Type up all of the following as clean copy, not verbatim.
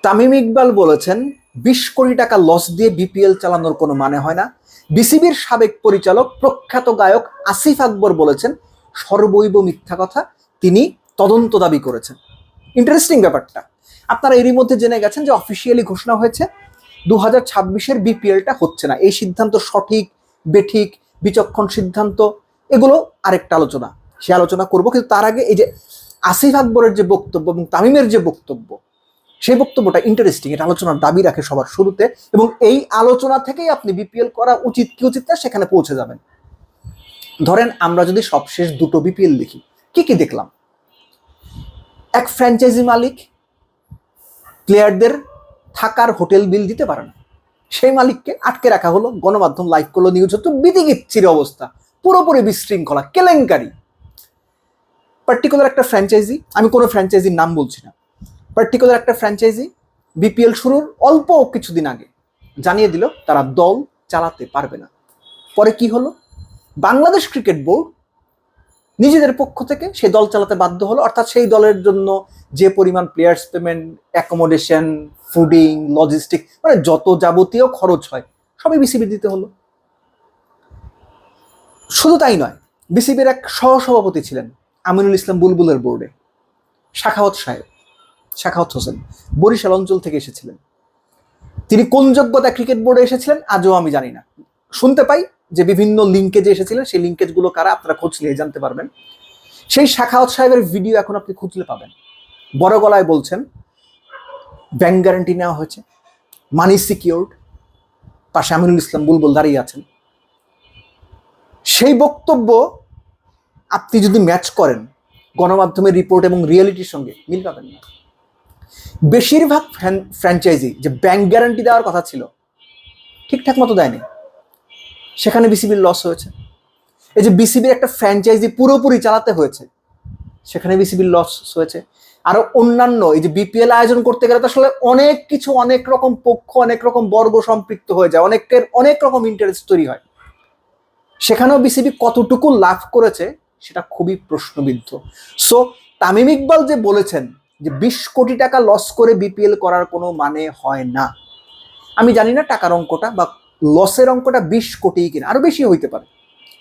তামিম ইকবাল বলেছেন 20 কোটি টাকা লস দিয়ে বিপিএল চালানোর কোনো মানে হয় না। বিসিবির সাবেক পরিচালক প্রখ্যাত গায়ক আসিফ আকবর বলেছেন সর্বৈব মিথ্যা কথা, তিনি তদন্ত দাবি করেছেন। ইন্টারেস্টিং ব্যাপারটা, আপনারা এরই মধ্যে জেনে গেছেন যে অফিসিয়ালি ঘোষণা হয়েছে 2026-এর বিপিএলটা হচ্ছে না। এই সিদ্ধান্ত সঠিক বেঠিক বিচক্ষণ সিদ্ধান্ত এগুলো আরেকটা আলোচনা, সে আলোচনা করবো। কিন্তু তার আগে এই যে আসিফ আকবরের যে বক্তব্য এবং তামিমের যে বক্তব্য, সেই বক্তব্যটা ইন্টারেস্টিং, এটা আলোচনার দাবি রাখে সবার শুরুতে, এবং এই আলোচনা থেকেই আপনি বিপিএল করা উচিত কি উচিত না সেখানে পৌঁছে যাবেন। ধরেন আমরা যদি সবশেষ দুটো বিপিএল দেখি, কি কি দেখলাম? এক ফ্র্যাঞ্চাইজি মালিক প্লেয়ারদের থাকার হোটেল বিল দিতে পারে না, সেই মালিককে আটকে রাখা হলো, গণমাধ্যম লাইভ করলো, নিউজ হতো, বিদিকিচ্ছির অবস্থা, পুরোপুরি বিশৃঙ্খলা, কেলেঙ্কারি। পার্টিকুলার একটা ফ্র্যাঞ্চাইজি, আমি কোনো ফ্র্যাঞ্চাইজির নাম বলছি না, পার্টিকুলার একটা ফ্র্যাঞ্চাইজি বিপিএল শুরুর অল্প কিছুদিন আগে জানিয়ে দিল তারা দল চালাতে পারবে না। পরে কি হলো? বাংলাদেশ ক্রিকেট বোর্ড নিজেদের পক্ষ থেকে সেই দল চালাতে বাধ্য হলো, অর্থাৎ সেই দলের জন্য যে পরিমাণ players payment, accommodation, fooding, logistic, মানে যত যাবতীয় খরচ হয় সবই বিসিবি দিতে হলো। শুধু তাই নয়, বিসিবির এক সহসভাপতি ছিলেন আমিনুল ইসলাম বুলবুলের বোর্ডে, শাখাওয়াত হোসেন, বরিশাল অঞ্চল থেকে এসেছিলেন। তিনি কোন যোগ্যতা ক্রিকেট বোর্ডে এসেছিলেন আজও আমি জানি না। শুনতে পাই যে বিভিন্ন লিঙ্কেজে এসেছিলেন, সেই লিঙ্কেজগুলো কারা আপনারা খোঁজ নিয়ে জানতে পারবেন। সেই শাখাওয়াত সাহেবের ভিডিও এখন আপনি খুঁজলে পাবেন। বড় গলায় বলছেন ব্যাংক গ্যারান্টি নেওয়া হয়েছে, মানি সিকিউরড, পাশে আমিনুল ইসলাম বুলবুল দাঁড়িয়ে আছেন। সেই বক্তব্য আপনি যদি ম্যাচ করেন গণমাধ্যমের রিপোর্ট এবং রিয়েলিটির সঙ্গে, মিল পাবেন না। বেশিরভাগ ফ্র্যাঞ্চাইজি যে ব্যাংক গ্যারান্টি দেওয়ার কথা ছিল ঠিকঠাক মতো দেয়নি, সেখানে বিসিবির লস হয়েছে। এই যে বিসিবির একটা ফ্র্যাঞ্চাইজি পুরোপুরি চালাতে হয়েছে, সেখানে বিসিবির লস হয়েছে। আরো অন্যান্য এই যে বিপিএল আয়োজন করতে গেলে তো আসলে অনেক কিছু, অনেক রকম পক্ষ, অনেক রকম বর্গ সম্পৃক্ত হয়ে যায়, অনেকের অনেক রকম ইন্টারেস্ট তৈরি হয়। সেখানেও বিসিবি কতটুকু লাভ করেছে সেটা খুবই প্রশ্নবিদ্ধ। সো তামিম ইকবাল যে বলেছেন যে 20 কোটি টাকা লস করে বিপিএল করার কোনো মানে হয় না, আমি জানি না টাকার অঙ্কটা বা লসের অঙ্কটা 20 কোটি কিনা, আরো বেশি হইতে পারে।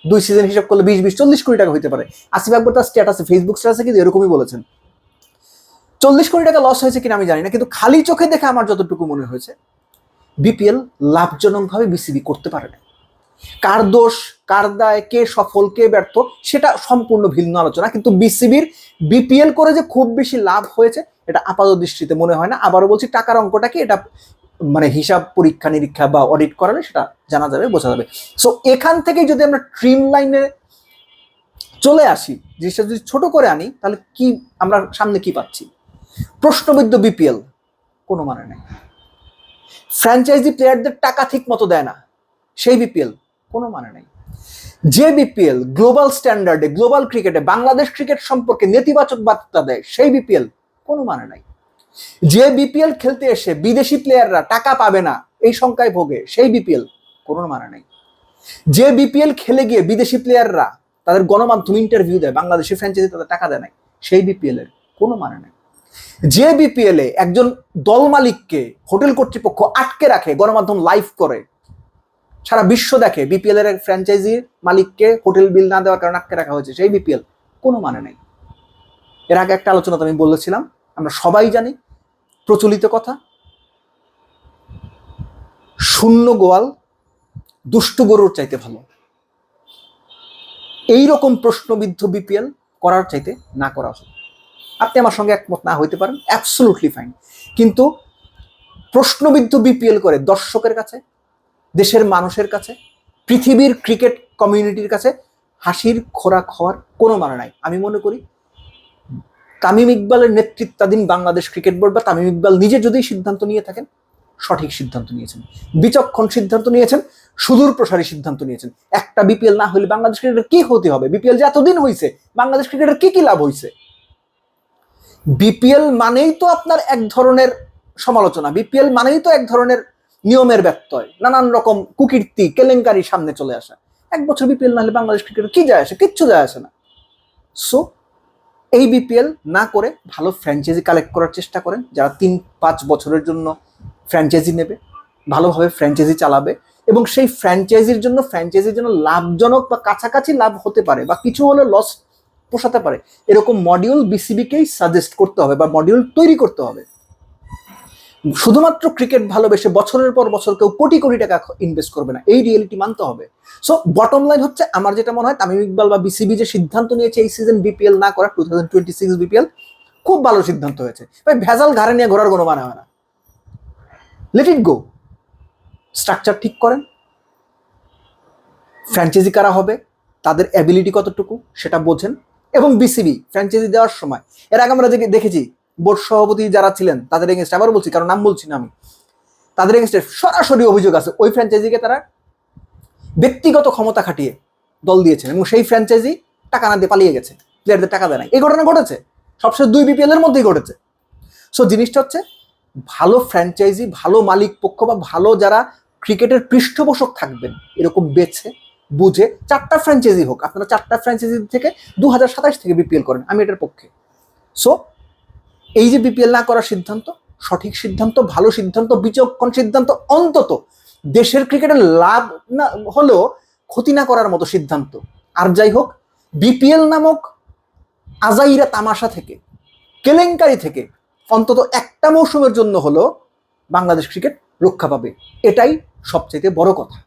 2 সিজন হিসাব করলে 20-20-40 কোটি টাকা হইতে পারে। আসিফ আকবর তার স্ট্যাটাসে, ফেসবুক স্ট্যাটাসে কিন্তু এরকমই বলেছেন। 40 কোটি টাকা লস হয়েছে কিনা আমি জানি না, কিন্তু খালি চোখে দেখে আমার যতটুকু মনে হয়েছে বিপিএল লাভজনকভাবে বিসিবি করতে পারে না। কার দোষ, কার দায়, কে সফল, কে ব্যর্থ, সেটা সম্পূর্ণ ভিন্ন আলোচনা। কিন্তু বিসিবির বিপিএল করে যে খুব বেশি লাভ হয়েছে এটা আপাত দৃষ্টিতে মনে হয় না। আবারও বলছি, টাকার অঙ্কটা কি, এটা মানে হিসাব পরীক্ষা নিরীক্ষা বা অডিট করালে সেটা জানা যাবে, বোঝা যাবে। সো এখান থেকে যদি আমরা ট্রিম লাইনে চলে আসি, জিনিসটা যদি ছোট করে আনি, তাহলে কি আমরা সামনে কি পাচ্ছি? প্রশ্নবিদ্ধ বিপিএল, কোনো মানে নেই। ফ্র্যাঞ্চাইজি প্লেয়ারদের টাকা ঠিক মতো দেয় না, সেই বিপিএল, কোনো মানে নেই। যে বিপিএল গ্লোবাল স্ট্যান্ডার্ডে, গ্লোবাল ক্রিকেটে বাংলাদেশ ক্রিকেট সম্পর্কে নেতিবাচক বার্তা দেয়, সেই বিপিএল, কোনো মানে নাই। যে বিপিএল খেলতে এসে বিদেশি প্লেয়াররা টাকা পাবে না এই শঙ্কায় ভোগে, সেই বিপিএল, কোনো মানে নাই। যে বিপিএল খেলে গিয়ে বিদেশি প্লেয়াররা তাদের গণমাধ্যম ইন্টারভিউ দেয়, বাংলাদেশি ফ্র্যাঞ্চাইজি তাদের টাকা দেয় নাই, সেই বিপিএল এর কোনো মানে নাই। যে বিপিএল এ একজন দল মালিককে হোটেল কর্তৃপক্ষ আটকে রাখে, গণমাধ্যম লাইভ করে, সারা বিশ্ব দেখে বিপিএল এর ফ্র্যাঞ্চাইজির মালিককে হোটেল বিল না দেওয়ার কারণে আটকে রাখা হয়েছে, সেই বিপিএল, কোনো মানে নেই। এর আগে একটা আলোচনা আমি বলেছিলাম, আমরা সবাই জানি প্রচলিত কথা, শূন্য গোয়াল দুষ্টু গরুর চাইতে ভালো। এইরকম প্রশ্নবিদ্ধ বিপিএল করার চাইতে না করা উচিত। আপনি আমার সঙ্গে একমত না হইতে পারেন, অ্যাবসলুটলি ফাইন, কিন্তু প্রশ্নবিদ্ধ বিপিএল করে দর্শকের কাছে, দেশের মানুষের কাছে, পৃথিবীর ক্রিকেট কমিউনিটির কাছে হাসির খোরাক হওয়ার কোনো মানে নাই। আমি মনে করি তামিম ইকবালের নেতৃত্বাধীন বাংলাদেশ ক্রিকেট বোর্ড বা তামিম ইকবাল নিজে যদি সিদ্ধান্ত নিয়ে থাকেন, সঠিক সিদ্ধান্ত নিয়েছেন, বিচক্ষণ সিদ্ধান্ত নিয়েছেন, সুদূর প্রসারী সিদ্ধান্ত নিয়েছেন। একটা বিপিএল না হলে বাংলাদেশ ক্রিকেটের কি ক্ষতি হবে? বিপিএল যে এতদিন হয়েছে, বাংলাদেশ ক্রিকেটের কি কি লাভ হয়েছে? বিপিএল মানেই তো আপনার এক ধরনের সমালোচনা, বিপিএল মানেই তো এক ধরনের নিয়মের ব্যত্যয়, নানান রকম কুকীর্তি, কেলেঙ্কারি সামনে চলে আসা। 1 বছর বিপিএল না হলে বাংলাদেশ ক্রিকেটের কি যায় আসে? কিচ্ছু যায় আসে না। সো এই বিপিএল না করে ভালো ফ্র্যাঞ্চাইজি কালেক্ট করার চেষ্টা করেন, যারা 3-5 বছরের জন্য ফ্র্যাঞ্চাইজি নেবে, ভালোভাবে ফ্র্যাঞ্চাইজি চালাবে, এবং সেই ফ্র্যাঞ্চাইজির জন্য লাভজনক বা কাছাকাছি লাভ হতে পারে বা কিছু হলে লস পোষাতে পারে এরকম মডিউল বিসিবিকেই সাজেস্ট করতে হবে বা মডিউল তৈরি করতে হবে। শুধুমাত্র ক্রিকেট ভালোবেসে বছরের পর বছর কেউ কোটি কোটি টাকা ইনভেস্ট করবে না, এই রিয়েলিটি মানতে হবে। সো বটম লাইন হচ্ছে, আমার যেটা মনে হয় তামিম ইকবাল বা বিসিবি যে সিদ্ধান্ত নিয়েছে এই সিজন বিপিএল না করা, 2026 বিপিএল, খুব ভালো সিদ্ধান্ত হয়েছে ভাই। ভেজাল ঘাড়ে নিয়ে ঘোরার কোনো মানে হয় না, লেট ইট গো। স্ট্রাকচার ঠিক করেন, ফ্র্যাঞ্চাইজি কারা হবে, তাদের অ্যাবিলিটি কতটুকু সেটা বোঝেন, এবং বিসিবি ফ্র্যাঞ্চাইজি দেওয়ার সময়, এর আগে আমরা দেখেছি বোর্ড সভাপতি যারা ছিলেন তাদের এগেনস্টে, আবার বলছি কারণ নাম বলছি না আমি, তাদের এগেনস্টে সরাসরি অভিযোগ আছে ওই ফ্র্যাঞ্চাইজিকে তারা ব্যক্তিগত ক্ষমতা খাটিয়ে দল দিয়েছেন এবং সেই ফ্র্যাঞ্চাইজি টাকা না দিয়ে পালিয়ে গেছে, প্লেয়ারদের টাকা দেয় না। এই ঘটনা ঘটেছে সবশেষ 2 বিপিএল এর মধ্যেই ঘটেছে। সো জিনিসটা হচ্ছে, ভালো ফ্র্যাঞ্চাইজি, ভালো মালিক পক্ষ বা ভালো যারা ক্রিকেটের পৃষ্ঠপোষক থাকবেন এরকম বেছে বুঝে 4টা ফ্র্যাঞ্চাইজি হোক, আপনারা 4টা ফ্র্যাঞ্চাইজি থেকে 2027 থেকে বিপিএল করেন, আমি এটার পক্ষে। সো এই যে বিপিএল না করার সিদ্ধান্ত, সঠিক সিদ্ধান্ত, ভালো সিদ্ধান্ত, বিচক্ষণ সিদ্ধান্ত, অন্তত দেশের ক্রিকেটের লাভ না হলেও ক্ষতি না করার মতো সিদ্ধান্ত। আর যাই হোক, বিপিএল নামক আজাইরা তামাশা থেকে, কেলেঙ্কারি থেকে অন্তত একটা মৌসুমের জন্য হলো বাংলাদেশ ক্রিকেট রক্ষা পাবে, এটাই সবচেয়ে বড় কথা।